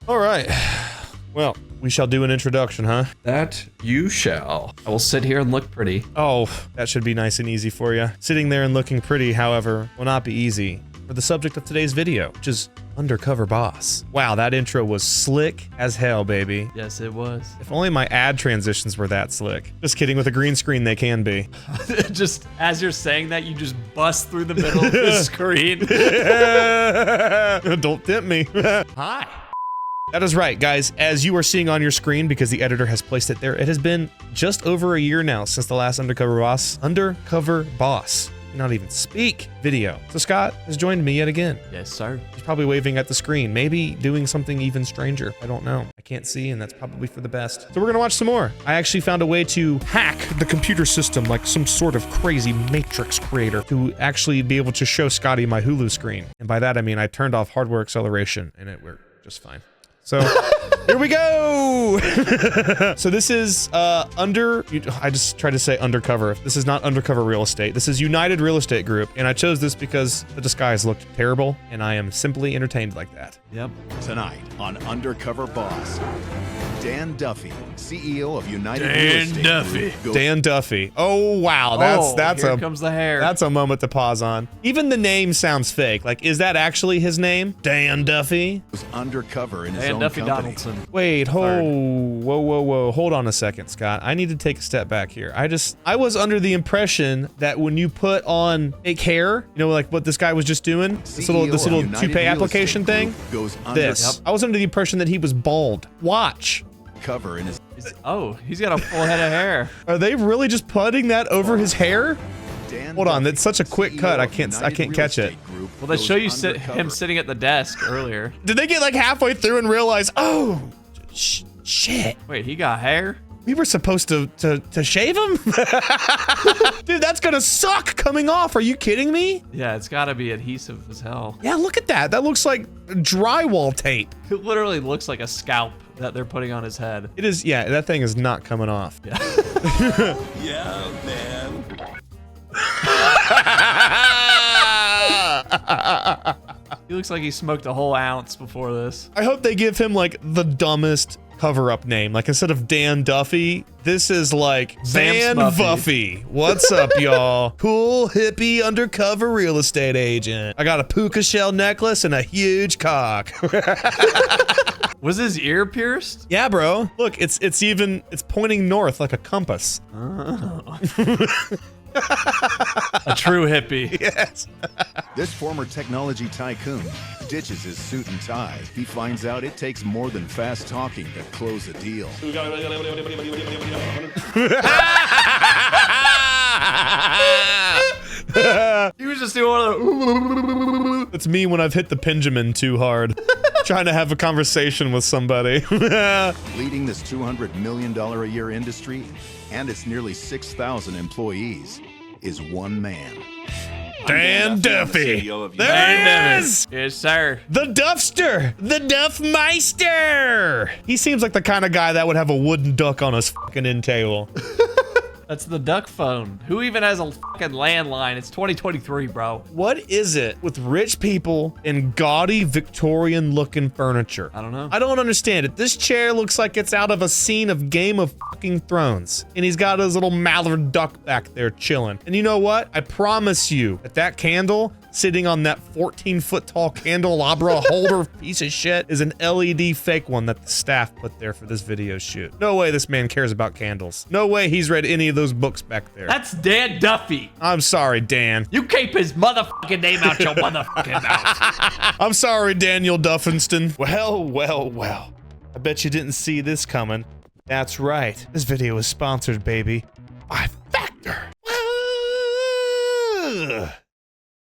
All right. Well, we shall do an introduction, huh? That you shall. I will sit here and look pretty. Oh, that should be nice and easy for you. Sitting there and looking pretty, however, will not be easy for the subject of today's video, which is Undercover Boss. Wow, that intro was slick as hell, baby. Yes, it was. If only my ad transitions were that slick. Just kidding, with a green screen they can be. Just as you're saying that, you just bust through the middle of the screen. Don't tempt me. Hi. That is right, guys. As you are seeing on your screen, because the editor has placed it there, it has been just over a year now since the last Undercover Boss, not even speak, video. So Scott has joined me yet again. Yes, sir. He's probably waving at the screen, maybe doing something even stranger. I don't know. I can't see, and that's probably for the best. So we're gonna watch some more. I actually found a way to hack the computer system like some sort of crazy Matrix creator to actually be able to show Scotty my Hulu screen. And by that, I mean I turned off hardware acceleration, and it worked just fine. So here we go. So this is I just tried to say undercover. This is not Undercover Real Estate. This is United Real Estate Group. And I chose this because the disguise looked terrible and I am simply entertained like that. Yep. Tonight on Undercover Boss, Dan Duffin, CEO of United Real Estate Group. Dan Duffy. Oh wow, that's here comes the hair. That's a moment to pause on. Even the name sounds fake. Like, is that actually his name? Dan Duffy? Was undercover in his Dan own Duffy company. Donaldson. Wait, whoa. Hold on a second, Scott. I need to take a step back here. I was under the impression that when you put on fake hair, you know, like what this guy was just doing, this little toupee application thing. I was under the impression that he was bald. Watch. Cover in his Oh, he's got a full head of hair. Are they really just putting that over his hair? Dan Hold on, Duffy, that's such a quick CEO cut. I of can't United Real catch it. Estate Group, Well, they goes show you undercover. him sitting at the desk earlier. Did they get like halfway through and realize, oh, shit. Wait, he got hair? We were supposed to shave him? Dude, that's gonna suck coming off. Are you kidding me? Yeah, it's gotta be adhesive as hell. Yeah, look at that. That looks like drywall tape. It literally looks like a scalp that they're putting on his head. It is, yeah, that thing is not coming off. Yeah. Yeah, man. He looks like he smoked a whole ounce before this. I hope they give him like the dumbest cover-up name. Like instead of Dan Duffy, this is like Van Buffy. What's up, y'all? Cool, hippie, undercover real estate agent. I got a puka shell necklace and a huge cock. Was his ear pierced? Yeah, bro. Look, it's pointing north like a compass. Oh. A true hippie. Yes. This former technology tycoon ditches his suit and tie. He finds out it takes more than fast talking to close a deal. He was just doing one of the. It's me when I've hit the Benjamin too hard. Trying to have a conversation with somebody. Leading this $200 million a year industry and its nearly 6,000 employees is one man. Dan Duffy. There he is! Yes, sir. The Duffster! The Duffmeister! He seems like the kind of guy that would have a wooden duck on his fucking end table. That's the duck phone. Who even has a fucking landline? It's 2023, bro. What is it with rich people and gaudy Victorian looking furniture? I don't know. I don't understand it. This chair looks like it's out of a scene of Game of fucking Thrones. And he's got his little mallard duck back there chilling. And you know what? I promise you that candle sitting on that 14-foot tall candelabra holder piece of shit is an LED fake one that the staff put there for this video shoot. No way this man cares about candles. No way he's read any of those books back there. That's Dan Duffy. I'm sorry, Dan. You keep his motherfucking name out your motherfucking mouth. I'm sorry, Daniel Duffinston. Well. I bet you didn't see this coming. That's right. This video is sponsored, baby, by Factor.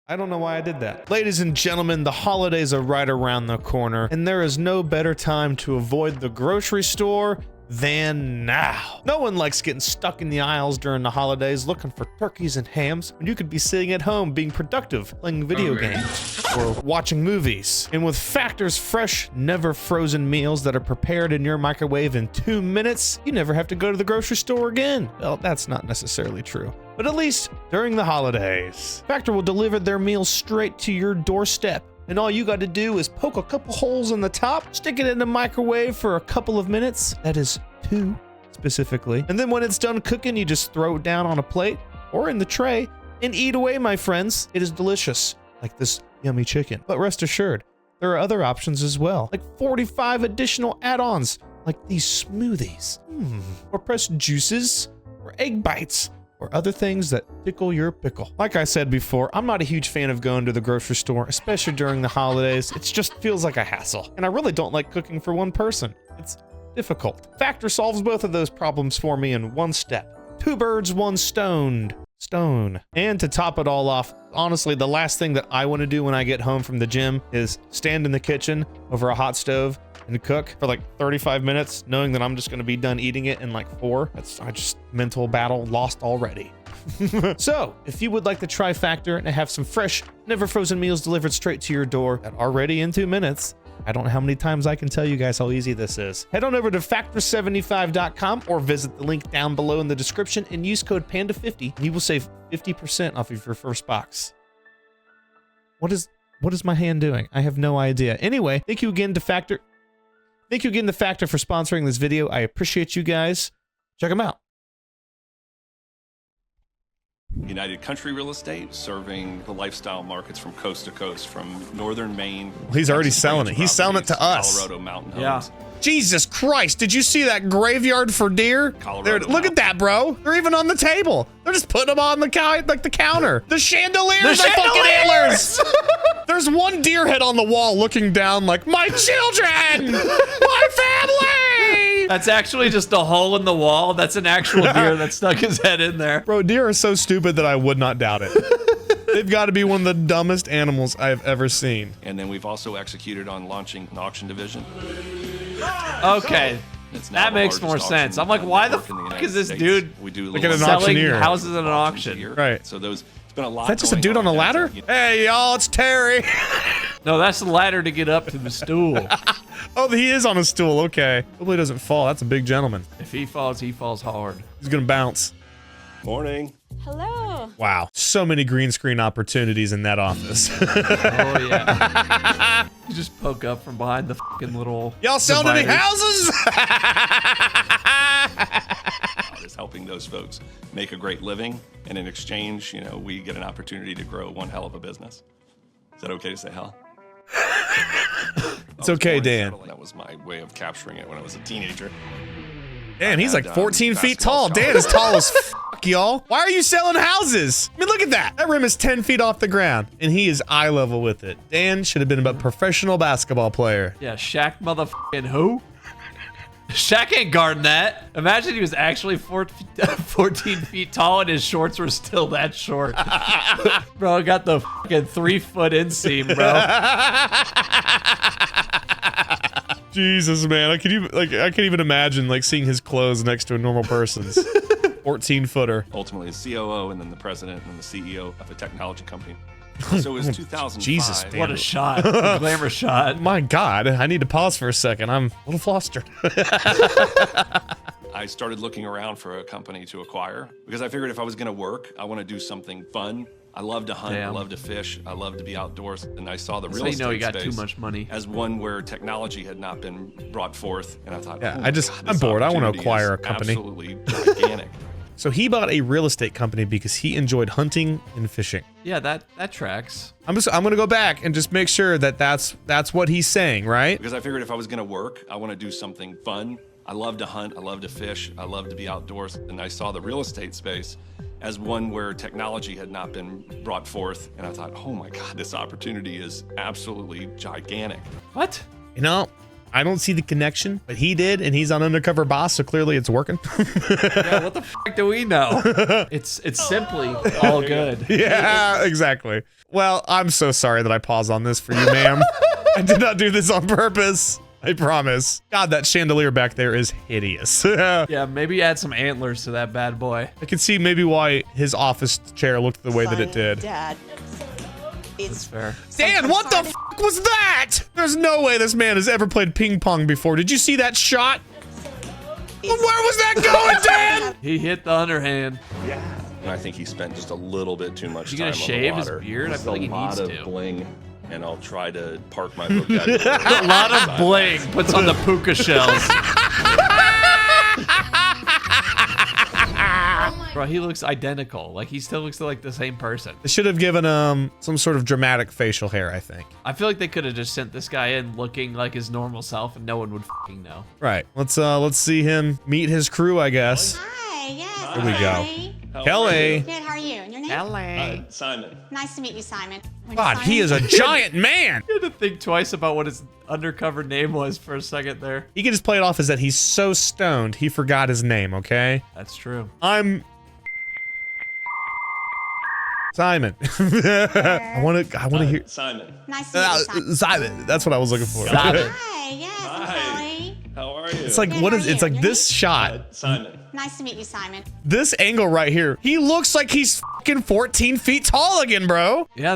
I don't know why I did that. Ladies and gentlemen, the holidays are right around the corner, and there is no better time to avoid the grocery store than now. No one likes getting stuck in the aisles during the holidays looking for turkeys and hams when you could be sitting at home being productive, playing video games or watching movies. And with Factor's fresh, never frozen meals that are prepared in your microwave in 2 minutes, you never have to go to the grocery store again. Well, that's not necessarily true, but at least during the holidays, Factor will deliver their meals straight to your doorstep and all you got to do is poke a couple holes in the top, stick it in the microwave for a couple of minutes. That is 2 specifically. And then when it's done cooking, you just throw it down on a plate or in the tray and eat away, my friends. It is delicious, like this yummy chicken. But rest assured, there are other options as well, like 45 additional add-ons, like these smoothies, or pressed juices, or egg bites, or other things that tickle your pickle. Like I said before, I'm not a huge fan of going to the grocery store, especially during the holidays. It just feels like a hassle, and I really don't like cooking for one person. It's difficult. Factor solves both of those problems for me in one step. 2 birds, 1 stone. And to top it all off, honestly, the last thing that I want to do when I get home from the gym is stand in the kitchen over a hot stove and cook for like 35 minutes, knowing that I'm just going to be done eating it in like 4. I just mental battle lost already. So, if you would like to try Factor and have some fresh, never frozen meals delivered straight to your door that are ready in 2 minutes, I don't know how many times I can tell you guys how easy this is. Head on over to factor75.com or visit the link down below in the description and use code PANDA50 and you will save 50% off of your first box. What is my hand doing? I have no idea. Anyway, thank you again to Factor. Thank you again to Factor for sponsoring this video. I appreciate you guys. Check them out. United Country Real Estate, serving the lifestyle markets from coast to coast, from northern Maine. He's already selling it. He's selling it to us. Colorado mountain homes. Jesus Christ, did you see that graveyard for deer? Look at that, bro. They're even on the table. They're just putting them on the counter. The chandeliers are fucking antlers. There's one deer head on the wall looking down like, my children, my family. That's actually just a hole in the wall. That's an actual deer that stuck his head in there. Bro, deer are so stupid that I would not doubt it. They've got to be one of the dumbest animals I've ever seen. And then we've also executed on launching an auction division. Okay, that makes more sense. I'm like, why the fuck is this dude selling houses at an auction? Right. So it's been a lot. Is that just a dude on a ladder? Hey, y'all, it's Terry. No, that's the ladder to get up to the stool. Oh, he is on a stool. Okay. Hopefully he doesn't fall. That's a big gentleman. If he falls hard. He's gonna bounce. Morning. Hello. Wow. So many green screen opportunities in that office. Oh, yeah. You just poke up from behind the fucking little... Y'all selling any houses? Is helping those folks make a great living, and in exchange, you know, we get an opportunity to grow one hell of a business. Is that okay to say hell? It's okay, Dan. That was my way of capturing it when I was a teenager. Damn, he's like 14 feet tall. Dan is tall as fuck, y'all. Why are you selling houses? I mean, look at that. That rim is 10 feet off the ground, and he is eye level with it. Dan should have been a professional basketball player. Yeah, Shaq motherfucking who? Shaq ain't guarding that. Imagine he was actually 14 feet tall and his shorts were still that short. Bro, got the fucking 3-foot inseam, bro. Jesus, man. I can't even imagine like seeing his clothes next to a normal person's. 14-footer. Ultimately, the COO and then the president and the CEO of a technology company. So it was 2005. Jesus, Dan. What a shot. A glamour shot. My God, I need to pause for a second. I'm a little flustered. I started looking around for a company to acquire because I figured if I was going to work, I want to do something fun. I love to hunt, I love to fish, I love to be outdoors, and I saw the real estate so you know you got space too much money as one where technology had not been brought forth, and I thought, yeah, oh I'm bored. I want to acquire a company. Absolutely gigantic. So he bought a real estate company because he enjoyed hunting and fishing. Yeah, that tracks. I'm gonna go back and just make sure that that's what he's saying, right? Because I figured if I was gonna work, I want to do something fun. I love to hunt, I love to fish, I love to be outdoors, and I saw the real estate space as one where technology had not been brought forth, and I thought, oh my God, this opportunity is absolutely gigantic. What? You know, I don't see the connection, but he did, and he's on Undercover Boss, so clearly it's working. Yeah, what the fuck do we know? It's simply all good. Yeah, exactly. Well, I'm so sorry that I paused on this for you, ma'am. I did not do this on purpose. I promise. God, that chandelier back there is hideous. Yeah, maybe add some antlers to that bad boy. I can see maybe why his office chair looked the way that it did. Dad. That's fair. Dan, what the fuck was that? There's no way this man has ever played ping pong before. Did you see that shot? Where was that going, Dan? He hit the underhand. Yeah. And I think he spent just a little bit too much time on the water. You gonna shave his beard? I feel like he needs to. A lot of bling and I'll try to park my vocabulary. A lot of bling puts on the puka shells. Bro, he looks identical. Like, he still looks like the same person. They should have given him some sort of dramatic facial hair, I think. I feel like they could have just sent this guy in looking like his normal self and no one would fucking know. Right. Let's see him meet his crew, I guess. Hi, yes. Here we go. Kelly. Kelly. Good, how are you? And your name? LA. Simon. Nice to meet you, Simon. When God, Simon- he is a giant man. I had to think twice about what his undercover name was for a second there. He can just play it off as that he's so stoned he forgot his name, okay? That's true. I'm Simon. I want to hear Simon. Nice to meet you, Simon. Simon. That's what I was looking for. Simon. Hi, yes. Hi. Kelly. How are you? It's like Good, what how is are it's you? like Your this shot. Simon. Nice to meet you, Simon. This angle right here. He looks like he's fucking 14 feet tall again, bro. Yeah,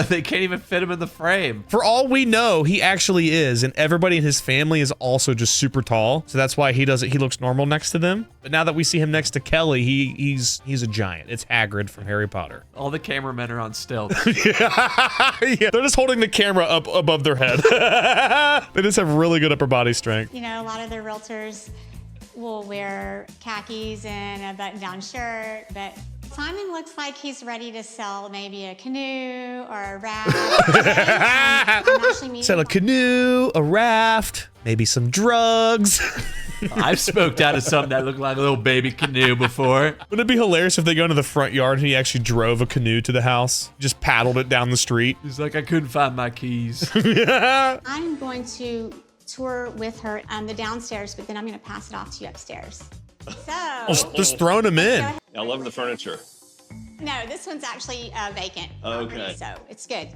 they can't even fit him in the frame. For all we know, he actually is, and everybody in his family is also just super tall. So that's why he looks normal next to them. But now that we see him next to Kelly, he's a giant. It's Hagrid from Harry Potter. All the cameramen are on stilts. Yeah, they're just holding the camera up above their head. They just have really good upper body strength. You know, a lot of the realtors will wear khakis and a button-down shirt, but Simon looks like he's ready to sell maybe a canoe or a raft. I'm actually meeting Sell a canoe, a raft, maybe some drugs. I've smoked out of something that looked like a little baby canoe before. Wouldn't it be hilarious if they go into the front yard and he actually drove a canoe to the house? Just paddled it down the street. He's like, I couldn't find my keys. I'm going to tour with her the downstairs, but then I'm going to pass it off to you upstairs. So, Just throwing him in. I love the furniture. no, this one's actually vacant. Okay. already, so it's good.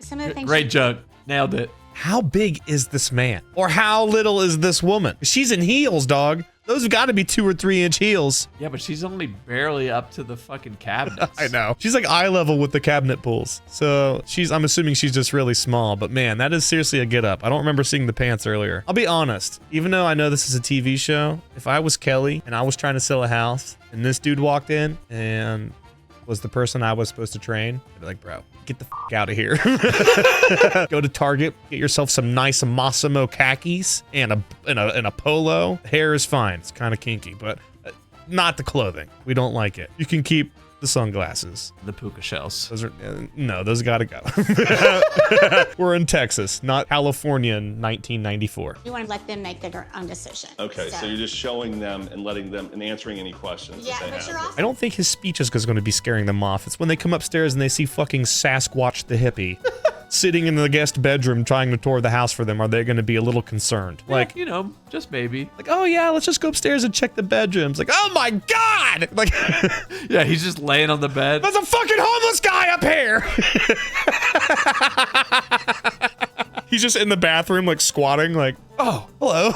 Some of the things. Great joke. Nailed it. How big is this man? Or how little is this woman? She's in heels, dog. Those have got to be 2 or 3 inch heels. Yeah, but she's only barely up to the fucking cabinets. I know. She's like eye level with the cabinet pulls. So I'm assuming she's just really small, but man, that is seriously a get up. I don't remember seeing the pants earlier. I'll be honest, even though I know this is a TV show, if I was Kelly and I was trying to sell a house and this dude walked in and was the person I was supposed to train, I'd be like, bro, get the f out of here. Go to Target, get yourself some nice Massimo khakis and a polo. Hair is fine. It's kind of kinky, but not the clothing. We don't like it. You can keep the sunglasses. The puka shells. Those are no, those gotta go. We're in Texas, not California in 1994. You want to let them make their own decision. Okay, so you're just showing them and letting them and answering any questions Yeah, that they but have. you're also. I don't think his speech is going to be scaring them off. It's when they come upstairs and they see fucking Sasquatch the hippie sitting in the guest bedroom trying to tour the house for them. Are they going to be a little concerned? Like, you know, just maybe. Like, oh yeah, let's just go upstairs and check the bedrooms. Like, oh my God! Like, Yeah, he's just laying on the bed. there's a fucking homeless guy up here! He's just in the bathroom, like squatting, like, oh, hello.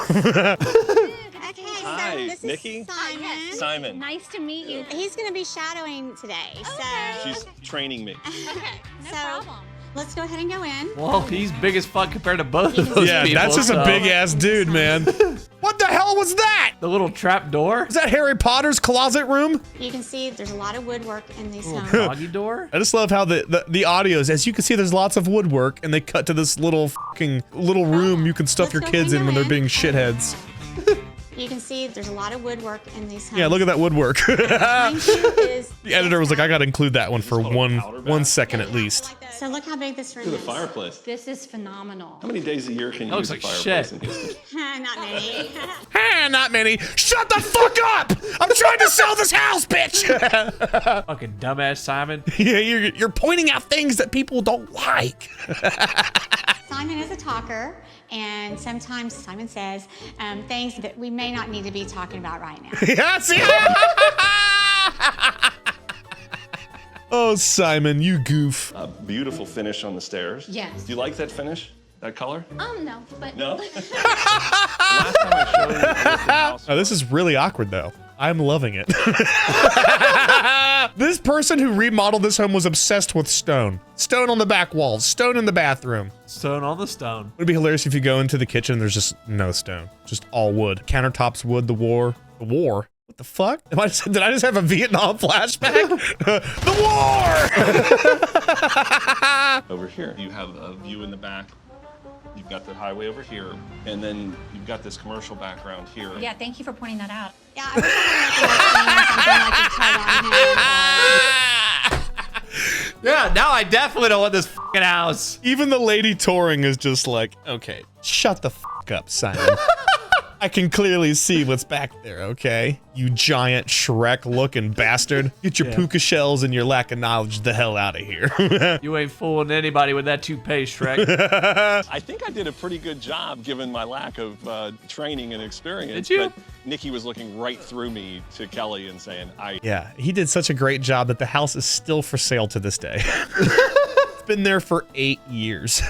Okay, Hi, so this Nikki? is Simon. Simon. Nice to meet you. He's going to be shadowing today. She's training me. No So problem. let's go ahead and go in. Well, he's big as fuck compared to both of those Yeah, people. that's just a so- big ass dude, man. What the hell was that? The little trap door? Is that Harry Potter's closet room? You can see there's a lot of woodwork in these homes. Doggy door? I just love how the audio is. As you can see, there's lots of woodwork, and they cut to this little room you can stuff Let's your go kids ahead in and when go they're being in. shitheads. You can see there's a lot of woodwork in these homes. Yeah, look at that woodwork. Behind you is The editor was like, I gotta include that one for called a powder one bath? second at least. So look how big this room To the is. fireplace. This is phenomenal. How many days a year can you That use looks a like fireplace shit. in Houston? Not many. Not many. Shut the fuck up! I'm trying to sell this house, bitch! Fucking dumbass Simon. Yeah, you're pointing out things that people don't like. Simon is a talker, and sometimes Simon says things that we may not need to be talking about right now. Yeah, see? Oh, Simon, you goof. A beautiful finish on the stairs. Yes. Do you like that finish? That color? No, but No? Last time I showed you the house. Oh, this is really awkward, though. I'm loving it. This person who remodeled this home was obsessed with stone. Stone on the back walls, stone in the bathroom. Stone on the stone. It'd be hilarious if you go into the kitchen and there's just no stone, just all wood. Countertops wood, the war. What the fuck? Did I just have a Vietnam flashback? The war! Over here, you have a view in the back. You've got the highway over here, and then you've got this commercial background here. Yeah, thank you for pointing that out. Yeah, I wish I could like something like you tug on him. Yeah, now I definitely don't want this fucking house. Even the lady touring is just like, okay, shut the fuck up, Simon. I can clearly see what's back there, okay? You giant Shrek-looking bastard. Get your puka shells and your lack of knowledge the hell out of here. You ain't fooling anybody with that toupee, Shrek. I think I did a pretty good job given my lack of training and experience. Did you? But Nikki was looking right through me to Kelly and saying, Yeah, he did such a great job that the house is still for sale to this day. It's been there for 8 years.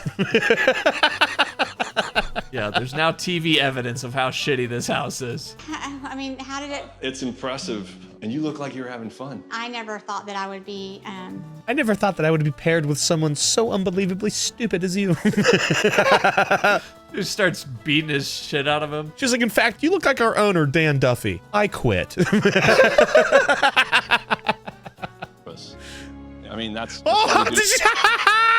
Yeah, there's now TV evidence of how shitty this house is. I mean, how did it? It's impressive, and you look like you're having fun. I never thought that I would be. I never thought that I would be paired with someone so unbelievably stupid as you. Who starts beating his shit out of him. She's like, in fact, you look like our owner, Dan Duffy. I quit. I mean, that's Oh, did you-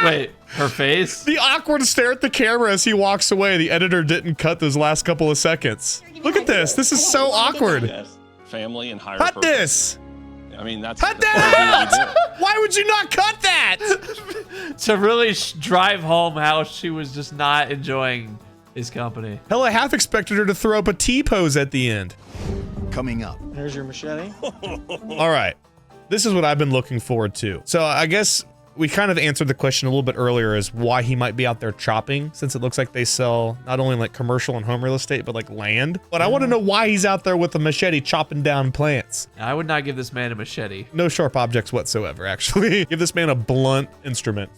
Wait, her face? The awkward stare at the camera as he walks away. The editor didn't cut those last couple of seconds. Look at this. This is so awkward. yes, family and higher Cut purpose. this. I mean, that's Cut that's that what we do. out. Why would you not cut that? To really drive home how she was just not enjoying his company. Hell, I half expected her to throw up a T-pose at the end. Coming up. There's your machete. All right. This is what I've been looking forward to. So I guess we kind of answered the question a little bit earlier as why he might be out there chopping, since it looks like they sell not only like commercial and home real estate, but like land. But I want to know why he's out there with a machete chopping down plants. I would not give this man a machete. No sharp objects whatsoever, actually. Give this man a blunt instrument.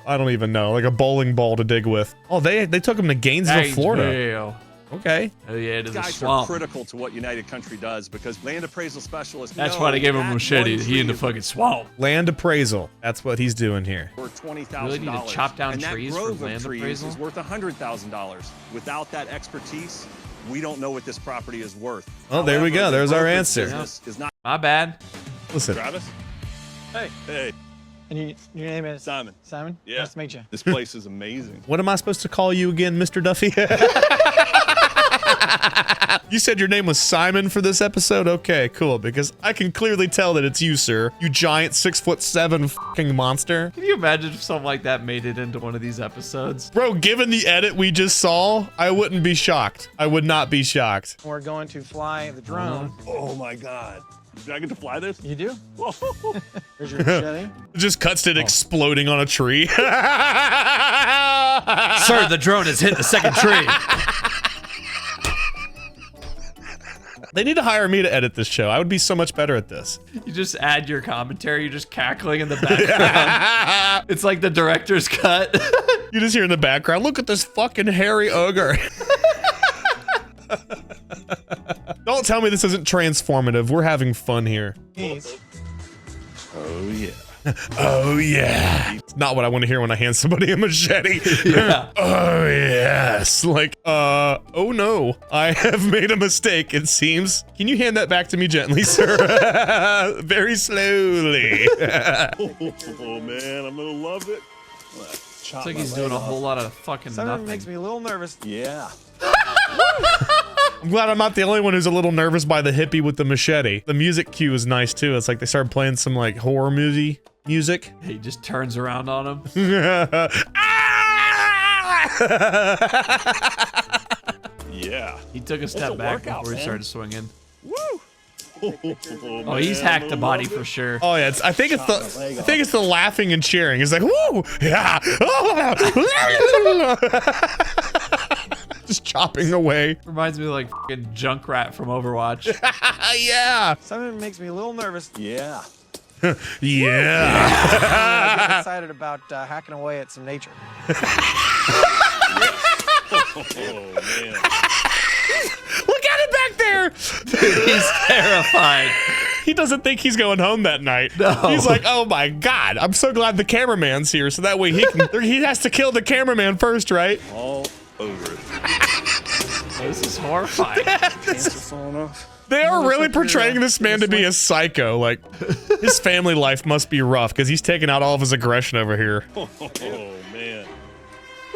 I don't even know, like a bowling ball to dig with. Oh, they took him to Gainesville, Florida. Gainesville. Okay. Oh yeah, it is a Guys are swamp. critical to what United Country does because land appraisal specialists. That's know why they gave him a that machete. one He in the tree fucking swamp. Land appraisal. That's what he's doing here. is worth $20,000. Really need to chop down and trees that for grove land of trees appraisal? is worth $100,000. Without that expertise, we don't know what this property is worth. Oh, there we go. However, the There's our brokerage answer. business is not. My bad. Listen, Travis. Hey, And your name is Simon. Simon? Yeah. Nice to meet you. This place is amazing. what am I supposed to call you again, Mr. Duffy? You said your name was Simon for this episode? Okay, cool, because I can clearly tell that it's you, sir. You giant 6'7" fucking monster. Can you imagine if something like that made it into one of these episodes? Bro, given the edit we just saw, I wouldn't be shocked. I would not be shocked. We're going to fly the drone. Oh my God. Did I get to fly this? You do? Whoa. There's your machete. It just cuts to it exploding on a tree. Sir, the drone has hit the second tree. They need to hire me to edit this show. I would be so much better at this. You just add your commentary. You're just cackling in the background. It's like the director's cut. You just hear in the background, look at this fucking hairy ogre. Don't tell me this isn't transformative. We're having fun here. Keys. Oh yeah. Oh yeah. It's not what I want to hear when I hand somebody a machete. Yeah. Oh yes. Like, oh no. I have made a mistake, it seems. Can you hand that back to me gently, sir? Very slowly. Oh man, I'm gonna love it. It's like he's doing a whole lot of fucking Simon nothing. makes me a little nervous. Yeah. I'm glad I'm not the only one who's a little nervous by the hippie with the machete. The music cue is nice too. It's like they started playing some like horror movie music. He just turns around on him. Yeah. He took a step a back workout, before he man. started swinging. Woo. Oh, he's hacked the body for sure. Oh yeah, I think it's the laughing and cheering. It's like, woo, yeah, just chopping away. Reminds me of like fucking Junkrat from Overwatch. Yeah, Simon makes me a little nervous. Yeah. yeah. I get excited about hacking away at some nature. Oh man. Look at it back there. He's terrified. He doesn't think he's going home that night. No. He's like, oh my god, I'm so glad the cameraman's here, so that way he has to kill the cameraman first, right? All over it. This is horrifying. Pants are falling off. They are really portraying this man to be a psycho. Like, his family life must be rough because he's taking out all of his aggression over here. Oh, man.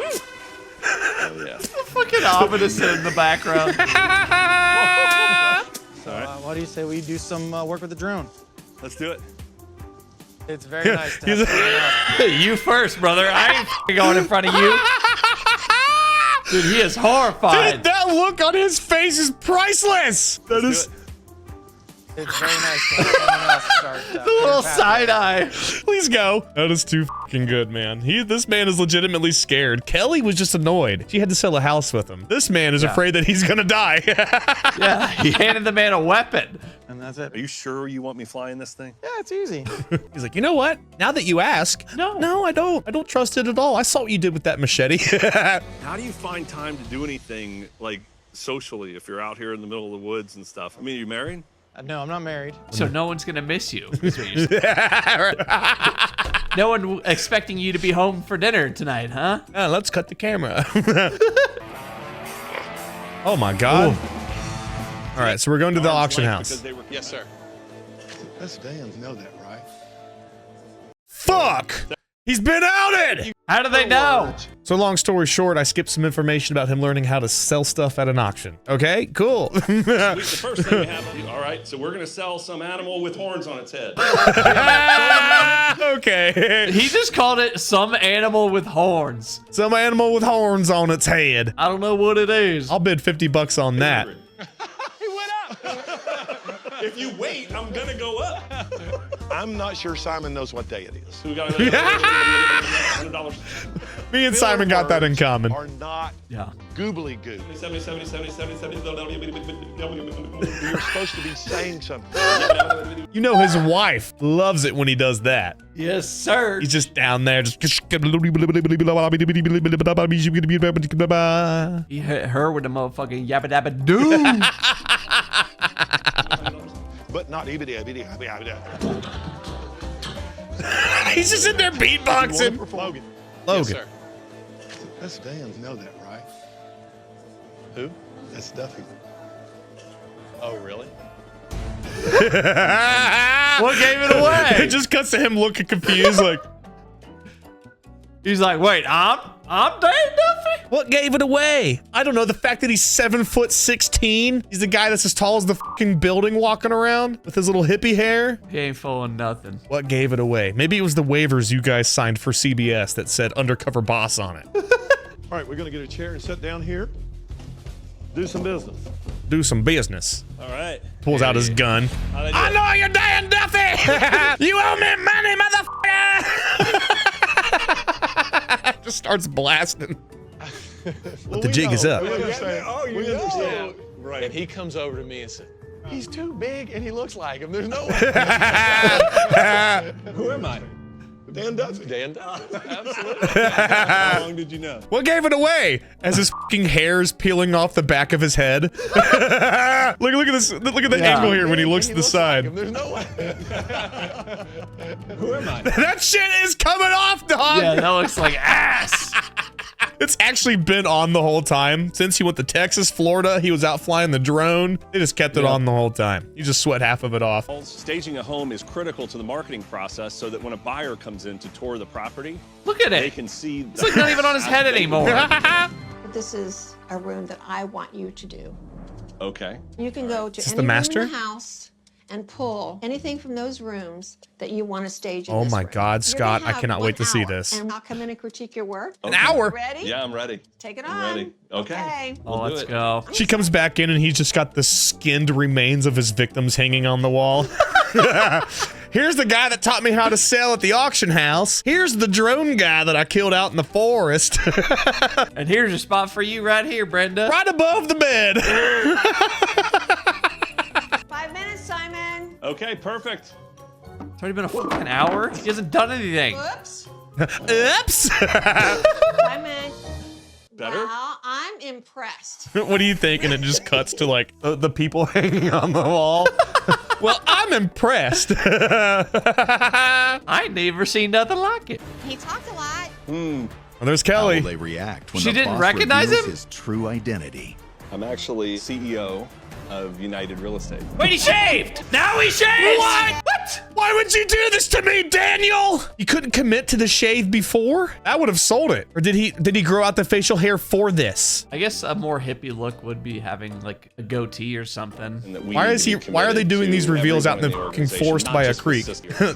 Oh, yeah. Fucking ominous in the background. So, what do you say we do some work with the drone? Let's do it. It's very nice to have He's- someone else. You first, brother. I ain't f***ing going in front of you. Dude, he is horrified. Dude, that look on his face is priceless. That is. It's very nice to have someone else start. The little side eye. Please go. That is too fucking good, man. This man is legitimately scared. Kelly was just annoyed. She had to sell a house with him. This man is afraid that he's gonna die. Yeah, he handed the man a weapon. And that's it. Are you sure you want me flying this thing? Yeah, it's easy. He's like, you know what? Now that you ask, no, I don't. I don't trust it at all. I saw what you did with that machete. How do you find time to do anything, like, socially if you're out here in the middle of the woods and stuff? I mean, are you married? No, I'm not married. So no one's gonna miss you. Is what you're saying. No one expecting you to be home for dinner tonight, huh? Let's cut the camera. Oh my God. All right, so we're going to the auction house. Yes, sir. Us Dans know that, right? Fuck! He's been outed! How do they know? So long story short, I skipped some information about him learning how to sell stuff at an auction. Okay, cool. The first thing we have, all right, so we're gonna sell some animal with horns on its head. Okay. He just called it some animal with horns. Some animal with horns on its head. I don't know what it is. I'll bid $50 on that. If you wait, I'm gonna go up. I'm not sure Simon knows what day it is. So we got $100. Me and Simon got that in common. Are not Yeah. goobly goo. 70, 70, 70, 70, 70. You're supposed to be saying something. You know his wife loves it when he does that. Yes, sir. He's just down there, just. He hit her with the motherfucking yabba dabba doo. But not ebity. He's just in there beatboxing. Logan. Logan. Yes, sir. Us Dans know that, right? Who? That's Duffin. Oh, really? What gave it away? It just cuts to him looking confused, like. He's like, wait, I'm Dave Duffy? What gave it away? I don't know. The fact that he's 7'16". He's the guy that's as tall as the fucking building walking around with his little hippie hair. He ain't fooling nothing. What gave it away? Maybe it was the waivers you guys signed for CBS that said Undercover Boss on it. All right, we're going to get a chair and sit down here. Do some business. Do some business. All right. Pulls out his gun. How'd I do I it? know you're Dan Duffy! You owe me money, motherfucker! Just starts blasting. But the jig is up. We understand. Oh, you We know. understand. Right. And he comes over to me and said, He's too big and he looks like him. There's no way. Who am I? Dan Duffy. Dan, Absolutely. How long did you know? What gave it away? As his fucking hair is peeling off the back of his head. Look at this. Look at the angle here when he looks to the side. There's no way. Who am I? That shit is coming off, dog. Yeah, that looks like ass. It's actually been on the whole time. Since he went to Texas, Florida, he was out flying the drone. They just kept it on the whole time. You just sweat half of it off. Staging a home is critical to the marketing process so that when a buyer comes in to tour the property, Look at they it. can see. It's like not even on his head anymore. This is a room that I want you to do. Okay. You can go to this any the room master? in the house and pull anything from those rooms that you want to stage in Oh this my room. God, You're Scott, gonna I have cannot 1 wait to see hour, this. And I'll come in and critique your work. An hour? Ready? Yeah, I'm ready. Take it I'm on. ready. Okay. Oh, We'll let's do it. go. She comes back in and he's just got the skinned remains of his victims hanging on the wall. Here's the guy that taught me how to sell at the auction house. Here's the drone guy that I killed out in the forest. And here's your spot for you right here, Brenda. Right above the bed. 5 minutes, Simon. Okay, perfect. It's already been a fucking hour. He hasn't done anything. Whoops. Oops. Simon. Better? Wow, I'm impressed. What do you think? And it just cuts to like the people hanging on the wall. Well, I'm impressed. I ain't never seen nothing like it. He talked a lot. Well, there's How will Kelly. they react when She the didn't boss recognize reveals him? his true identity? I'm actually CEO of United Real Estate. Wait, he shaved! Now he shaved! What? Why would you do this to me, Daniel? You couldn't commit to the shave before? That would have sold it. Or did he grow out the facial hair for this? I guess a more hippie look would be having like a goatee or something. Why are they doing these reveals out in the fucking forest by a creek?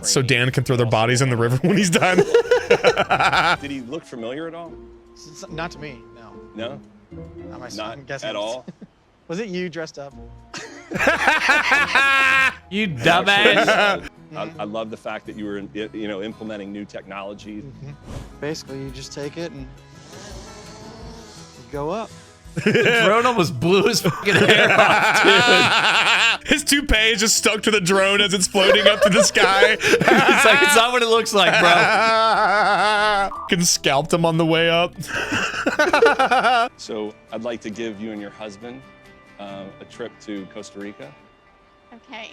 So Dan can throw their bodies in the river when he's done. Did he look familiar at all? Not to me, no. No? Not myself. Not I'm guessing at it's- all? Was it you dressed up? You dumbass. I love the fact that you were, implementing new technology. Basically, you just take it and you go up. The drone almost blew his fucking hair off, dude. His toupee is just stuck to the drone as it's floating up to the sky. It's like, it's not what it looks like, bro. Can scalped him on the way up. So I'd like to give you and your husband a trip to Costa Rica. Okay.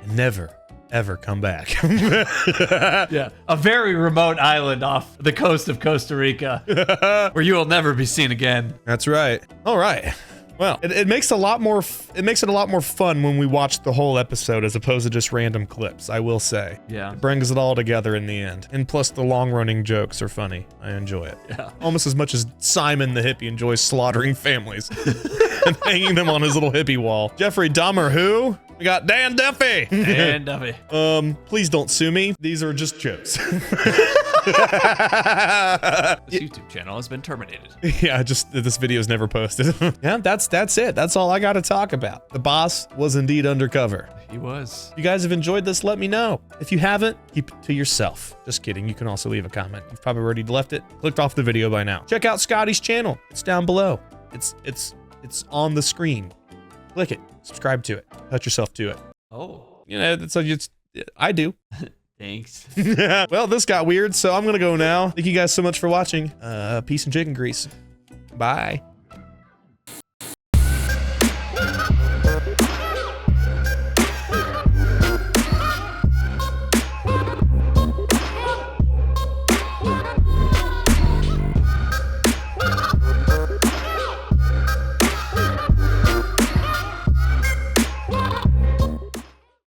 Never, ever come back. Yeah, a very remote island off the coast of Costa Rica, where you will never be seen again. That's right. All right. Well, it makes a lot more. It makes it a lot more fun when we watch the whole episode as opposed to just random clips. I will say. Yeah. It brings it all together in the end, and plus the long-running jokes are funny. I enjoy it. Yeah. Almost as much as Simon the hippie enjoys slaughtering families and hanging them on his little hippie wall. Jeffrey Dahmer, who? We got Dan Duffy. And Duffy. Please don't sue me. These are just jokes. This YouTube channel has been terminated. Yeah, just this video is never posted. Yeah, that's it. That's all I got to talk about. The boss was indeed undercover. He was. If you guys have enjoyed this, let me know. If you haven't, keep it to yourself. Just kidding. You can also leave a comment. You've probably already left it, clicked off the video by now. Check out Scotty's channel. It's down below. It's on the screen. Click it. Subscribe to it. Touch yourself to it. Oh. You know, so I do. Thanks. Well, this got weird, so I'm gonna go now. Thank you guys so much for watching. Peace and chicken grease. Bye.